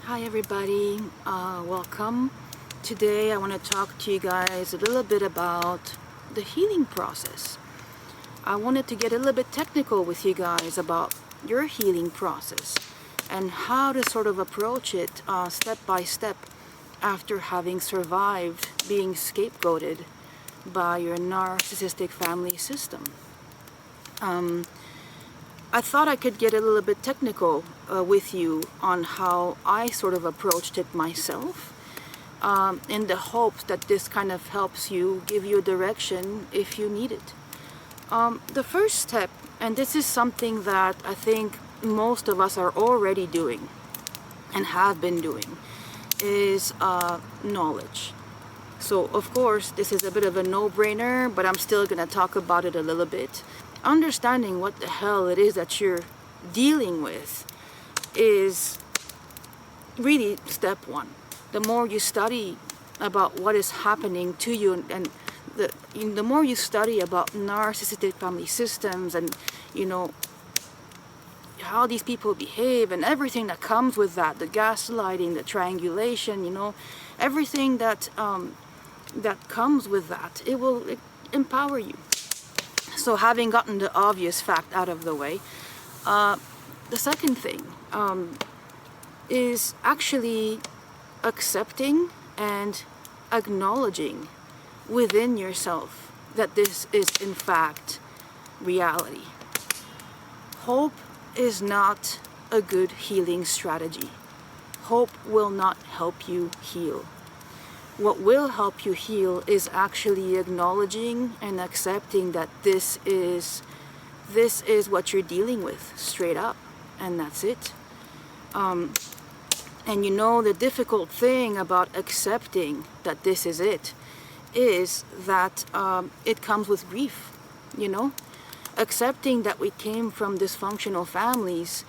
Hi everybody, welcome. Today I want to talk to you guys a little bit about the healing process. I wanted to get a little bit technical with you guys about your healing process and how to sort of approach it step by step after having survived being scapegoated by your narcissistic family system. I thought I could get a little bit technical with you on how I sort of approached it myself, in the hopes that this kind of helps you, give you a direction if you need it. The first step, and this is something that I think most of us are already doing and have been doing, is knowledge. So of course this is a bit of a no-brainer, but I'm still going to talk about it a little bit. Understanding what the hell it is that you're dealing with is really step one. The more you study about what is happening to you, and the more you study about narcissistic family systems and how these people behave and everything that comes with that, the gaslighting, the triangulation, everything that that comes with that, it will empower you. So having gotten the obvious fact out of the way, the second thing is actually accepting and acknowledging within yourself that this is in fact reality. Hope is not a good healing strategy. Hope will not help you heal. What will help you heal is actually acknowledging and accepting that this is what you're dealing with, straight up, and that's it. And the difficult thing about accepting that this is it is that it comes with grief. Accepting that we came from dysfunctional families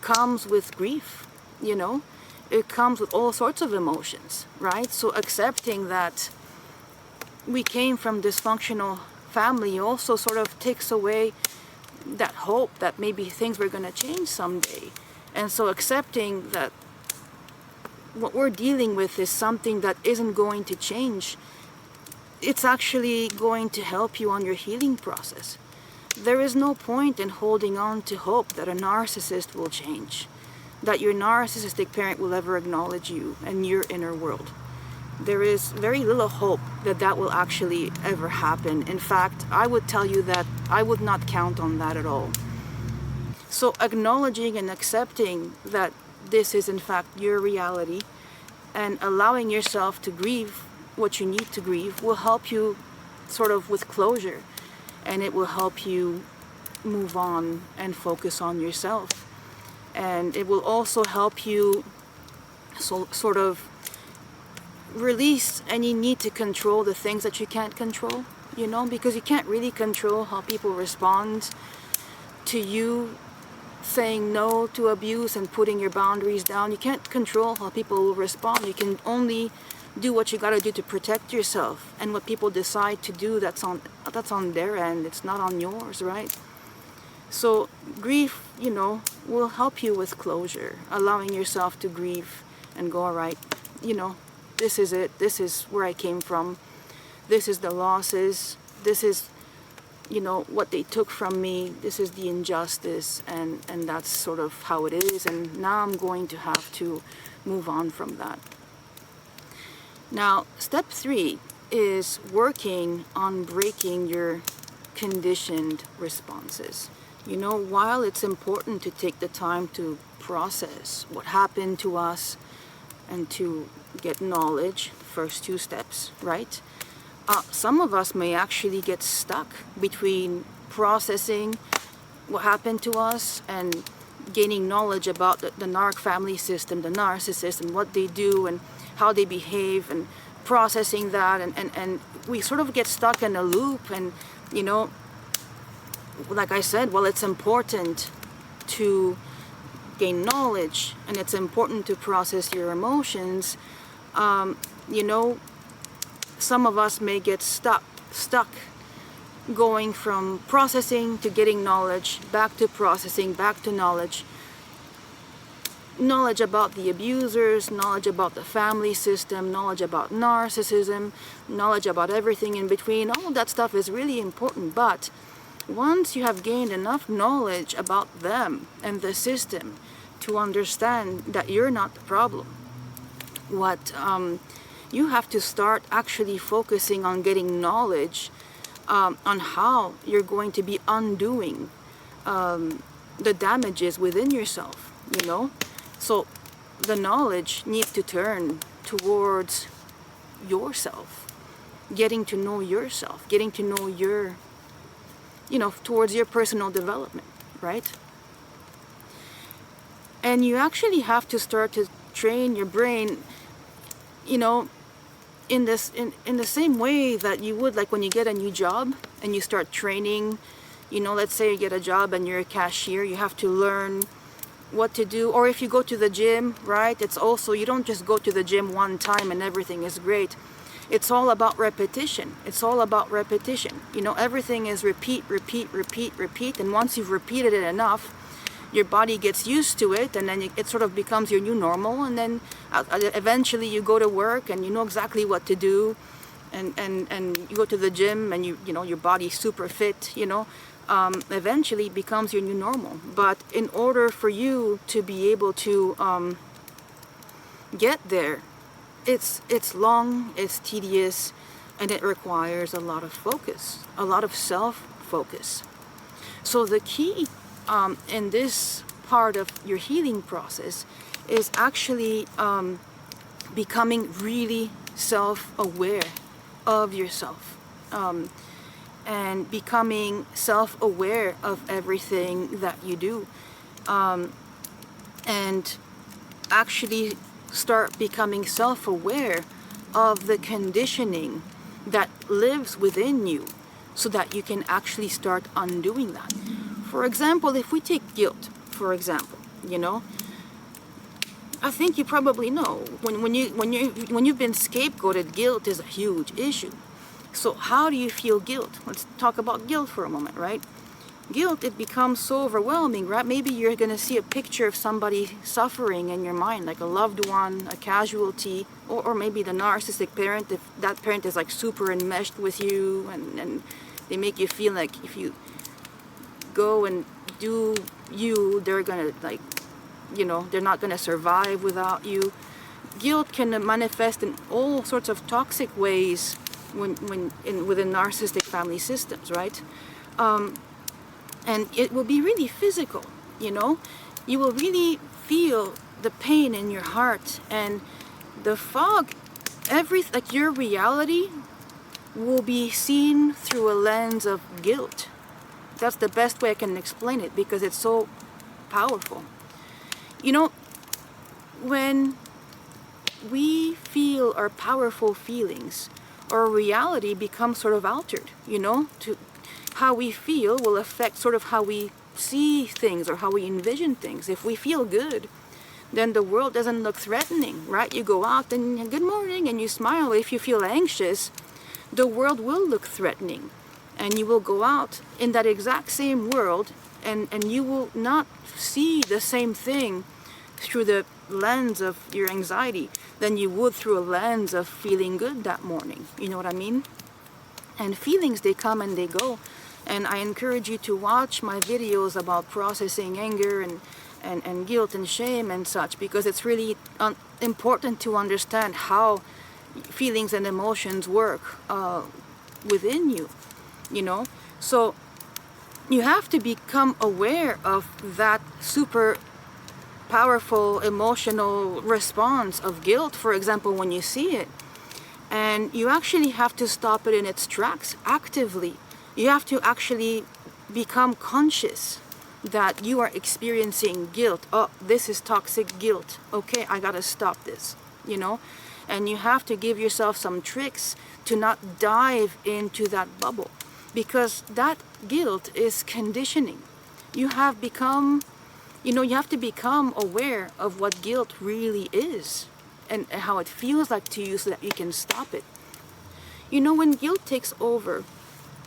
comes with grief. It comes with all sorts of emotions, right? So accepting that we came from dysfunctional family also sort of takes away that hope that maybe things were going to change someday. And so accepting that what we're dealing with is something that isn't going to change, it's actually going to help you on your healing process. There is no point in holding on to hope that a narcissist will change, that your narcissistic parent will ever acknowledge you and your inner world. There is very little hope that that will actually ever happen. In fact, I would tell you that I would not count on that at all. So acknowledging and accepting that this is in fact your reality and allowing yourself to grieve what you need to grieve will help you sort of with closure, and it will help you move on and focus on yourself. And it will also help you sort of release any need to control the things that you can't control, because you can't really control how people respond to you saying no to abuse and putting your boundaries down. You can't control how people will respond. You can only do what you got to do to protect yourself, and what people decide to do, that's on their end. It's not on yours, right? So grief, will help you with closure, allowing yourself to grieve and go, all right, this is it. This is where I came from. This is the losses. This is, what they took from me. This is the injustice, and that's sort of how it is. And now I'm going to have to move on from that. Now, step 3 is working on breaking your conditioned responses. While it's important to take the time to process what happened to us and to get knowledge, first 2 steps, right? Some of us may actually get stuck between processing what happened to us and gaining knowledge about the narc family system, the narcissist, and what they do and how they behave, and processing that, and we sort of get stuck in a loop. And like I said, well, it's important to gain knowledge and it's important to process your emotions. Some of us may get stuck going from processing to getting knowledge, back to processing, back to knowledge. knowledge about the abusers, knowledge about the family system, knowledge about narcissism, knowledge about everything in between. All of that stuff is really important, but once you have gained enough knowledge about them and the system to understand that you're not the problem, what you have to start actually focusing on getting knowledge on how you're going to be undoing the damages within yourself, you know. So the knowledge needs to turn towards yourself, getting to know yourself, getting to know your, you know, towards your personal development, right? And you actually have to start to train your brain, you know, in the same way that you would like when you get a new job and you start training. You know, let's say you get a job and you're a cashier, you have to learn what to do. Or if you go to the gym, right, it's also, you don't just go to the gym one time and everything is great. It's all about repetition. It's all about repetition. You know, everything is repeat, repeat, repeat, repeat. And once you've repeated it enough, your body gets used to it, and then it sort of becomes your new normal. And then eventually you go to work and you know exactly what to do. And you go to the gym and you know, your body's super fit, you know. Eventually becomes your new normal. But in order for you to be able to get there, it's long, it's tedious, and it requires a lot of focus, a lot of self-focus. So the key in this part of your healing process is actually becoming really self-aware of yourself. And becoming self-aware of everything that you do, and actually start becoming self-aware of the conditioning that lives within you, so that you can actually start undoing that. For example, if we take guilt, for example, you know, I think you probably know when you've been scapegoated, guilt is a huge issue. So how do you feel guilt? Let's talk about guilt for a moment, right? Guilt, it becomes so overwhelming, right? Maybe you're going to see a picture of somebody suffering in your mind, like a loved one, a casualty, or maybe the narcissistic parent, if that parent is like super enmeshed with you, and they make you feel like if you go and do you, they're going to, like, you know, they're not going to survive without you. Guilt can manifest in all sorts of toxic ways within narcissistic family systems, right? And it will be really physical, you know. You will really feel the pain in your heart, and the fog, like your reality will be seen through a lens of guilt. That's the best way I can explain it, because it's so powerful. You know, when we feel our powerful feelings, our reality becomes sort of altered, you know. To how we feel will affect sort of how we see things or how we envision things. If we feel good, then the world doesn't look threatening, right? You go out and good morning and you smile. If you feel anxious, the world will look threatening, and you will go out in that exact same world, and you will not see the same thing through the lens of your anxiety than you would through a lens of feeling good that morning. You know what I mean? And feelings, they come and they go. And I encourage you to watch my videos about processing anger and guilt and shame and such, because it's really important to understand how feelings and emotions work within you, you know. So you have to become aware of that super powerful emotional response of guilt, for example, when you see it. And you actually have to stop it in its tracks actively. You have to actually become conscious that you are experiencing guilt. Oh, this is toxic guilt. Okay, I gotta stop this, you know. And you have to give yourself some tricks to not dive into that bubble, because that guilt is conditioning. You have become, you know, you have to become aware of what guilt really is and how it feels like to you, so that you can stop it. You know, when guilt takes over,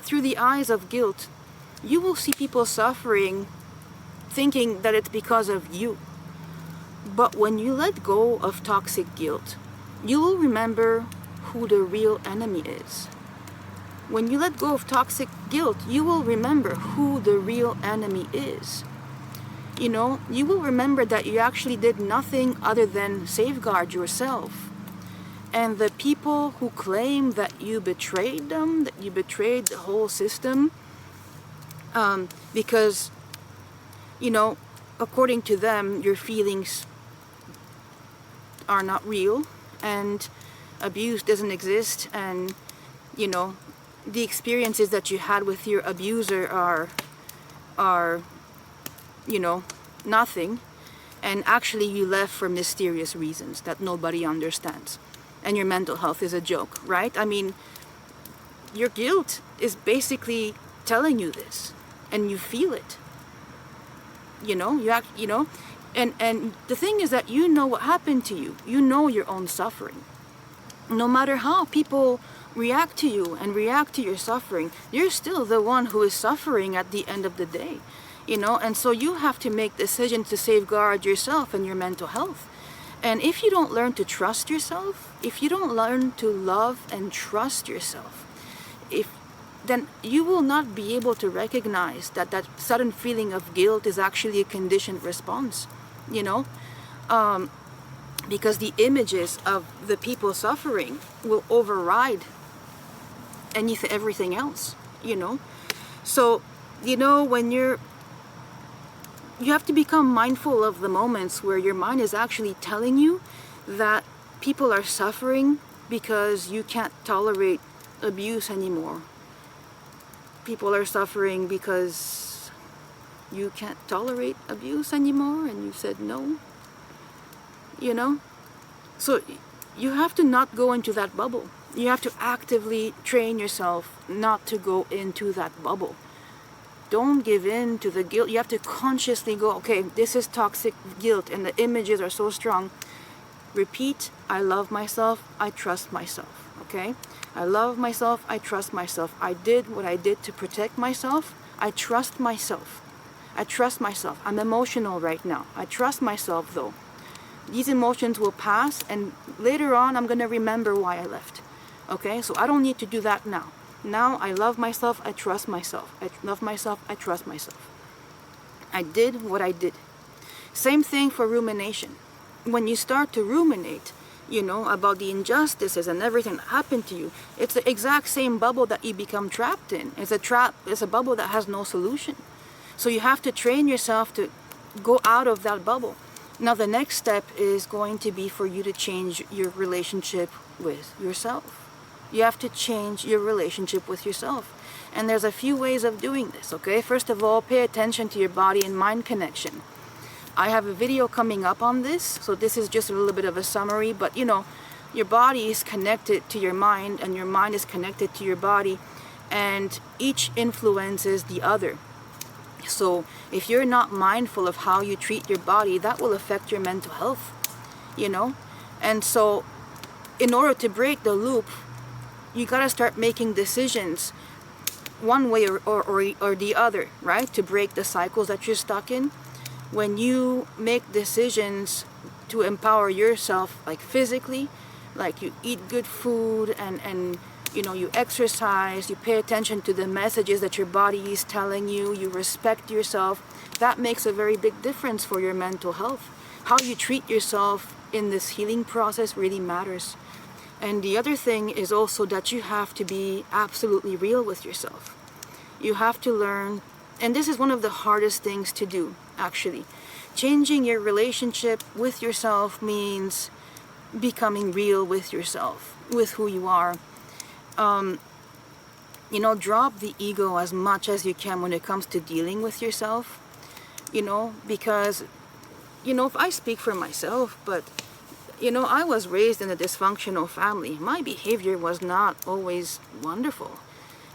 through the eyes of guilt, you will see people suffering thinking that it's because of you. But when you let go of toxic guilt, you will remember who the real enemy is. When you let go of toxic guilt, you will remember who the real enemy is. You know, you will remember that you actually did nothing other than safeguard yourself. And the people who claim that you betrayed them, that you betrayed the whole system, because, you know, according to them, your feelings are not real and abuse doesn't exist, and, you know, the experiences that you had with your abuser are, you know, nothing, and actually you left for mysterious reasons that nobody understands, and your mental health is a joke, right? I mean, your guilt is basically telling you this, and you feel it. You know, you know, and the thing is that you know what happened to you. You know your own suffering. No matter how people react to you and react to your suffering, you're still the one who is suffering at the end of the day. You know, and so you have to make decisions to safeguard yourself and your mental health. And if you don't learn to trust yourself, if you don't learn to love and trust yourself, then you will not be able to recognize that that sudden feeling of guilt is actually a conditioned response, you know, because the images of the people suffering will override everything else, you know. So, you know, when you have to become mindful of the moments where your mind is actually telling you that people are suffering because you can't tolerate abuse anymore. People are suffering because you can't tolerate abuse anymore, and you said no. You know? So you have to not go into that bubble. You have to actively train yourself not to go into that bubble. Don't give in to the guilt. You have to consciously go, okay, this is toxic guilt and the images are so strong. Repeat, I love myself, I trust myself, okay? I love myself, I trust myself. I did what I did to protect myself. I trust myself. I trust myself. I'm emotional right now. I trust myself though. These emotions will pass, and later on I'm gonna remember why I left, okay? So I don't need to do that now. Now I love myself, I trust myself. I love myself, I trust myself. I did what I did. Same thing for rumination. When you start to ruminate, you know, about the injustices and everything that happened to you, it's the exact same bubble that you become trapped in. It's a bubble that has no solution. So you have to train yourself to go out of that bubble. Now the next step is going to be for you to change your relationship with yourself. You have to change your relationship with yourself. And there's a few ways of doing this, okay? First of all, pay attention to your body and mind connection. I have a video coming up on this, so this is just a little bit of a summary, but you know, your body is connected to your mind and your mind is connected to your body, and each influences the other. So if you're not mindful of how you treat your body, that will affect your mental health, you know? And so in order to break the loop, you gotta start making decisions one way or the other, right? To break the cycles that you're stuck in. When you make decisions to empower yourself, like physically, like you eat good food and you know, you exercise, you pay attention to the messages that your body is telling you, you respect yourself, that makes a very big difference for your mental health. How you treat yourself in this healing process really matters. And the other thing is also that you have to be absolutely real with yourself. You have to learn, and this is one of the hardest things to do, actually. Changing your relationship with yourself means becoming real with yourself, with who you are. You know, drop the ego as much as you can when it comes to dealing with yourself, you know, because, you know, if I speak for myself, but you know, I was raised in a dysfunctional family. My behavior was not always wonderful.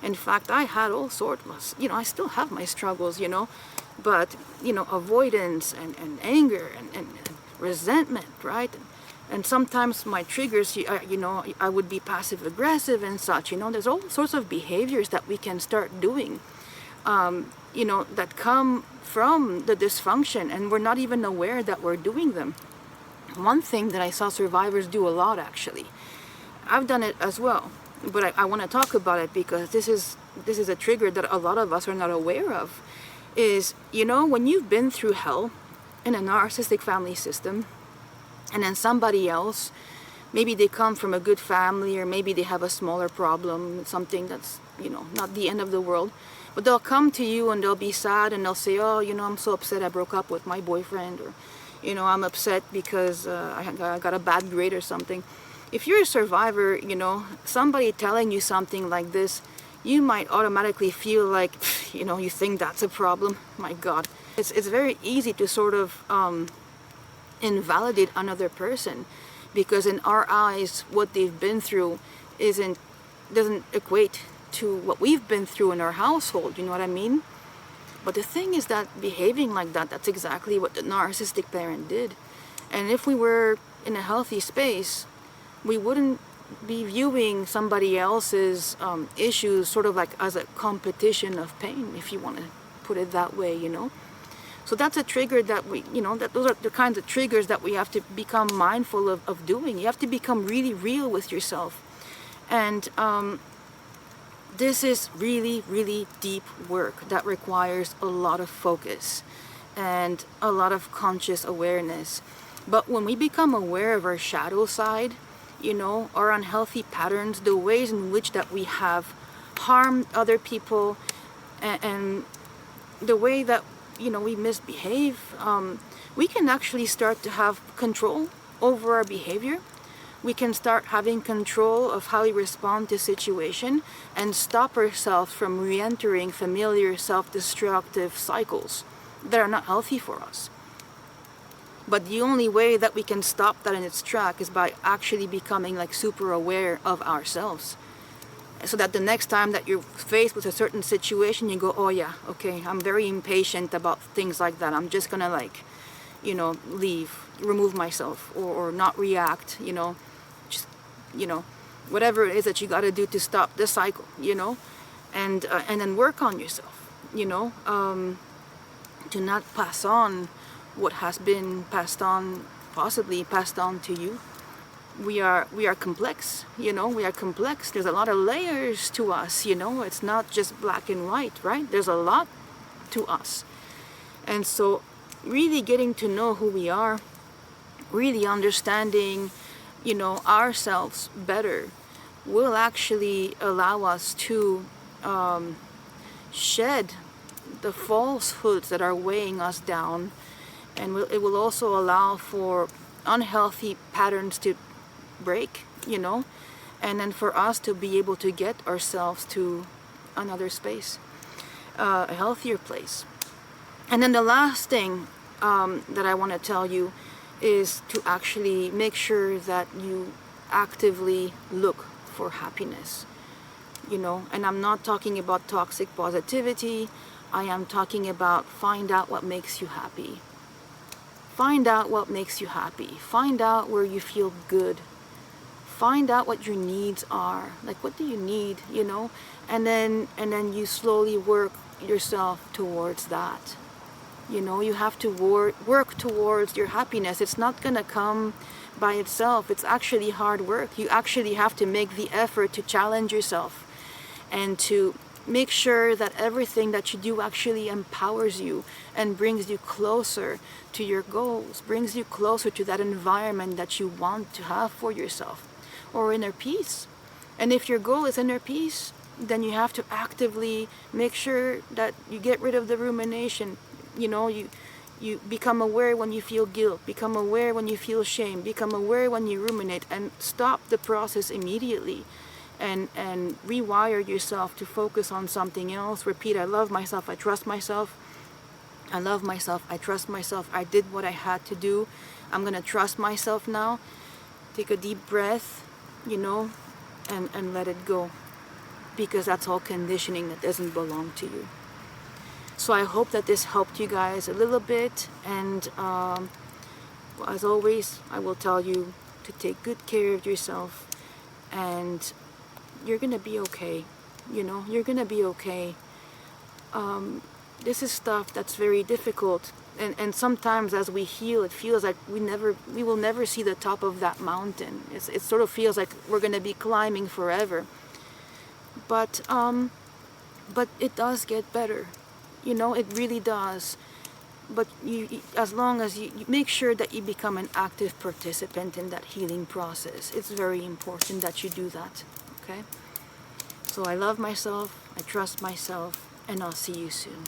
In fact, I had all sorts, you know, I still have my struggles, you know, but, you know, avoidance and anger and resentment, right? And sometimes my triggers, you know, I would be passive aggressive and such, you know, there's all sorts of behaviors that we can start doing, you know, that come from the dysfunction, and we're not even aware that we're doing them. One thing that I saw survivors do a lot, actually, I've done it as well, but I want to talk about it because this is a trigger that a lot of us are not aware of, is, when you've been through hell in a narcissistic family system, and then somebody else, maybe they come from a good family, or maybe they have a smaller problem, something that's, not the end of the world, but they'll come to you and they'll be sad and they'll say, oh, I'm so upset I broke up with my boyfriend, or, I'm upset because I got a bad grade or something. If you're a survivor, somebody telling you something like this, you might automatically feel like, you think that's a problem. My God. It's very easy to sort of invalidate another person, because in our eyes, what they've been through doesn't equate to what we've been through in our household, you know what I mean? But the thing is that behaving like that, that's exactly what the narcissistic parent did. And if we were in a healthy space, we wouldn't be viewing somebody else's issues sort of like as a competition of pain, if you want to put it that way, So that's a trigger that those are the kinds of triggers that we have to become mindful of doing. You have to become really real with yourself. And this is really, really deep work that requires a lot of focus and a lot of conscious awareness. But when we become aware of our shadow side, our unhealthy patterns, the ways in which that we have harmed other people, and the way that, we misbehave, we can actually start to have control over our behavior. We can start having control of how we respond to situation and stop ourselves from re-entering familiar self-destructive cycles that are not healthy for us. But the only way that we can stop that in its track is by actually becoming like super aware of ourselves. So that the next time that you're faced with a certain situation, you go, oh yeah, okay, I'm very impatient about things like that. I'm just gonna leave, remove myself, or not react, just, whatever it is that you gotta do to stop the cycle, and then work on yourself, to not pass on what has been possibly passed on to you. We are complex, we are complex. There's a lot of layers to us, it's not just black and white, right? There's a lot to us. And so really getting to know who we are, really understanding, ourselves better, will actually allow us to shed the falsehoods that are weighing us down. And it will also allow for unhealthy patterns to break, and then for us to be able to get ourselves to another space, a healthier place. And then the last thing that I want to tell you is to actually make sure that you actively look for happiness, and I'm not talking about toxic positivity. I am talking about find out what makes you happy. Find out what makes you happy. Find out where you feel good. Find out what your needs are. Like, what do you need, and then you slowly work yourself towards that. You have to work towards your happiness. It's not gonna come by itself. It's actually hard work. You actually have to make the effort to challenge yourself and to make sure that everything that you do actually empowers you and brings you closer to your goals, brings you closer to that environment that you want to have for yourself, or inner peace. And if your goal is inner peace, then you have to actively make sure that you get rid of the rumination. You become aware when you feel guilt, become aware when you feel shame, become aware when you ruminate, and stop the process immediately. And rewire yourself to focus on something else. Repeat, I love myself, I trust myself. I love myself, I trust myself. I did what I had to do. I'm going to trust myself now. Take a deep breath, and let it go. Because that's all conditioning that doesn't belong to you. So I hope that this helped you guys a little bit. And as always, I will tell you to take good care of yourself. And you're gonna be okay. You're gonna be okay. This is stuff that's very difficult And sometimes as we heal, it feels like we will never see the top of that mountain. It sort of feels like we're going to be climbing forever. But it does get better. It really does. But as long as you make sure that you become an active participant in that healing process, it's very important that you do that. Okay? So I love myself, I trust myself, and I'll see you soon.